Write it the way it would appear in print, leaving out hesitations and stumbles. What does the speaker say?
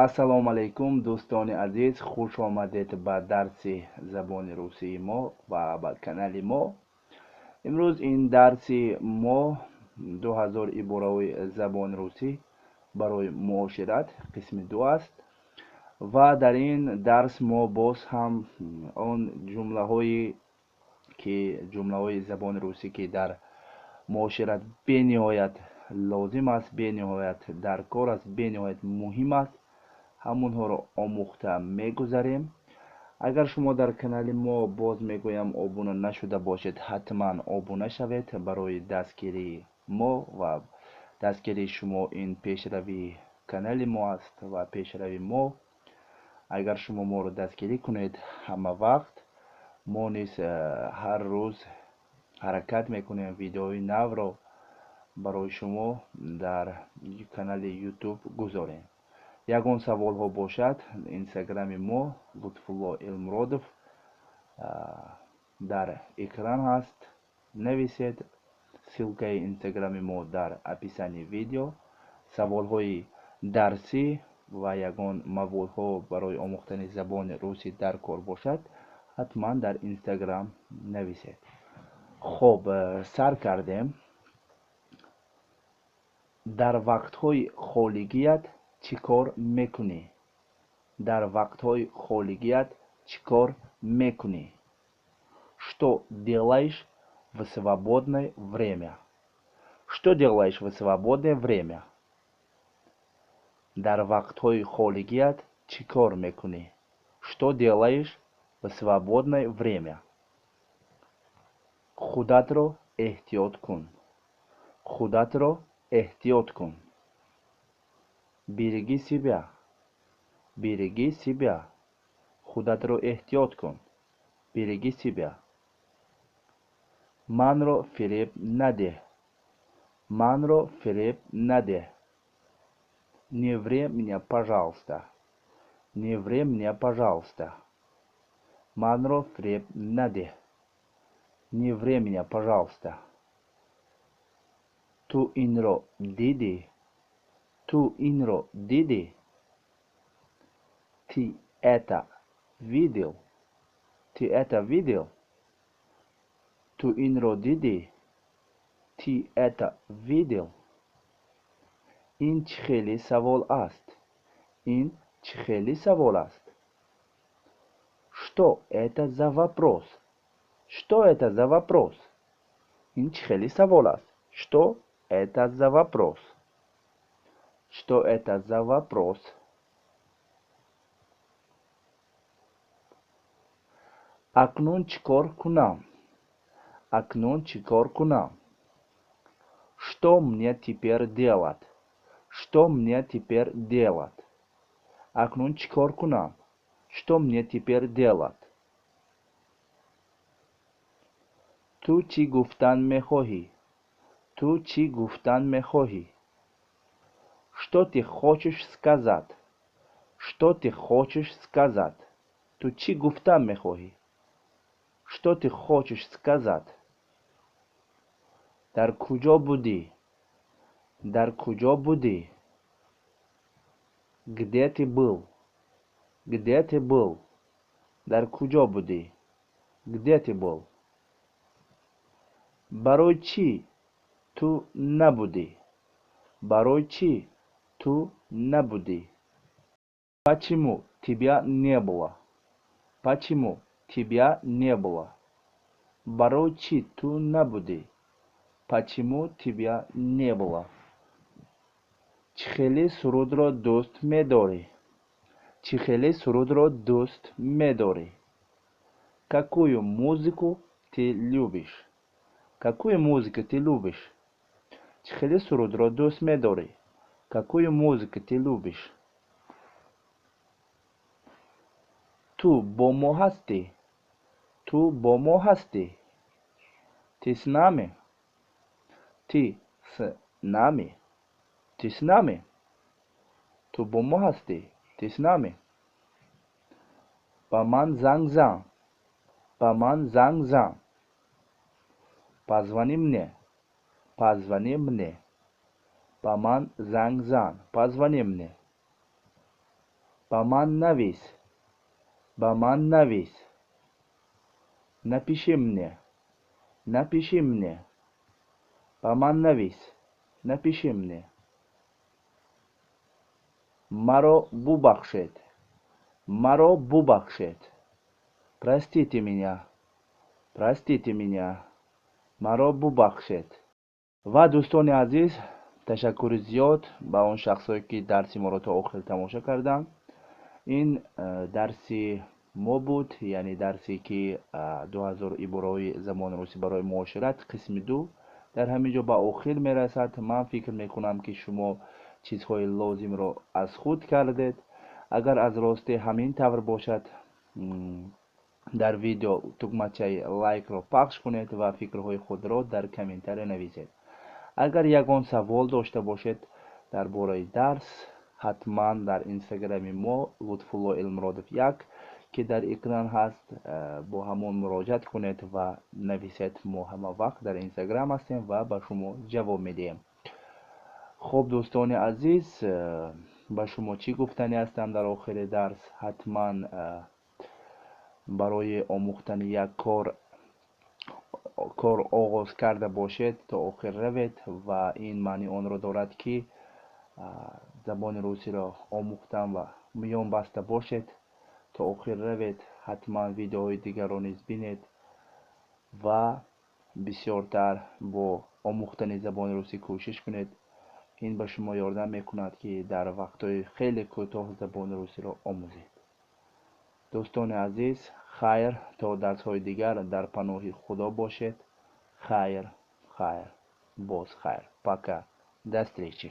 ассалому алайкум дӯстони азиз, хуш омадед ба дарси забони русии мо ва ба канали мо. имрӯз ин дарси мо 2000 ибораҳои забони русӣ барои муошират қисми 2 аст ва дар ин дарс мо боз ҳам он ҷумлаҳои забони русӣ ки дар муошират бениҳоят лозим аст, бениҳоят даркор аст, бениҳоят муҳим аст, ҳамонҳоро омӯхта мегузарем. агар шумо дар канали мо боз мегӯям обуна нашуда бошед, ҳатман обуна шавед барои дастгирии мо ва дастгирии шумо. ин пешравии канали мо аст ва пешрави мо. агар шумо моро дастгирӣ кунед ҳама вақт, мо низ ҳар рӯз ҳаракат мекунем видеои навро барои шумо дар канали YouTube гузорем. ягон саволҳо бошад, инстаграми мо Лутфулло Элмуродов дар экран ҳаст, нависед. ссилкаи инстаграми мо дар описании видео. саволҳои дарсӣ ва ягон мавзӯъҳо барои омӯхтани забони русӣ дар кор бошад, ҳатман дар инстаграм нависед. хоб, сар кардем. дар вақтҳои холигият чӣ кор мекунӣ? Дар вақтҳои холигият чӣ кор мекунӣ? Что делаешь в свободное время? Что делаешь в свободное время? дар вақтҳои холигият чӣ кор мекунӣ? Что делаешь в свободное время? худатро эҳтиёт кун. худатро эҳтиёт кун. береги себя. береги себя. худатро эҳтиёт кун. береги себя. манро фиреб надеҳ. манро фиреб надеҳ. не ври меня, пожалуйста. не ври меня, пожалуйста. манро фиреб надеҳ. не ври меня, пожалуйста. ту инро дидӣ? ту инро дидӣ? ты это видел? ты это видел? ту инро дидӣ? ты это видел? ин чӣ хели савол аст? ин чӣ хели савол аст? что это за вопрос? что это за вопрос? ин чӣ хели савол аст? что это за вопрос? что это за вопрос? акнун чӣ кор кунам? акнун чӣ кор кунам? что мне теперь делать? что мне теперь делать? акнун чӣ кор кунам? что мне теперь делать? ту чӣ гуфтан мехоҳӣ? ту чӣ гуфтан мехоҳӣ? что ты хочешь сказать? что ты хочешь сказать? ту чӣ гуфтан мехоҳӣ? что ты хочешь сказать? дар куҷо будӣ? дар куҷо будӣ? где ты был? где ты был? дар куҷо будӣ? где ты был? барои чӣ ту набудӣ? барои чӣ ту набудӣ? почему тебя не было? почему тебя не было? барои чӣ ту набудӣ? почему тебя не было? чӣ хели сурудро дӯст медорӣ? чӣ хели сурудро дӯст медорӣ? какую музыку ты любишь? какую музыку ты любишь? чӣ хели сурудро дӯст медорӣ? какую музыку ты любишь? ту бо мо ҳастӣ? ту бо мо ҳастӣ? ты с нами? ты с нами? ты с нами? ту бо мо ҳастӣ? ты с нами? ба ман занг зан. ба ман занг зан. позвони мне. позвони мне. ба ман занг зан. позвони мне. ба ман навис, ба ман навис. Напиши мне, напиши мне. Ба ман навис, напиши мне. Маро бубахшед, маро бубахшед. Простите меня, простите меня. Маро бубахшед. ва дӯстони азиз, ташаккури зиёд ба он шахсое ки дарси моро то охир тамошо карданд. ин дарси мо буд, яъне дарсе ки 2000 ибораҳои забони русӣ барои муошират қисми 2 дар ҳамин ҷо ба охир мерасад. ман фикр мекунам ки шумо чизҳои лозимро аз худ кардед. агар аз росте ҳамин тавр бошад, дар видео тугмачаи лайкро пахш кунед ва фикрҳои худро дар комментария нависед. агар ягон савол дошта бошед дар бораи дарс, ҳатман дар инстаграми мо лутфулло элмуродов 1 ки дар экран ҳаст, бо ҳамон муроҷиат кунед ва нависед. мо ҳама вақт дар инстаграм ҳастем ва ба шумо ҷавоб медиҳем. хуб дӯстони азиз, ба шумо чӣ гуфтанӣ ҳастам дар охири дарс? ҳатман барои омӯхтани як кор оғоз карда бошед, то охир равед ва ин маъни онро дорад ки забони русиро омӯхтан ва миён баста бошед, то охир равед. ҳатман видеоҳои дигарро низ бинед ва бисёртар бо омӯхтани забони русӣ кӯшиш кунед. ин ба шумо ёрдам мекунад ки дар вақтҳои хеле кӯтоҳ забони русиро омӯзед. дӯстони азиз, хайр, то дарсҳои дигар дар паноҳи худо бошед. Хайр, хайр, боз хайр. Пока. До встречи.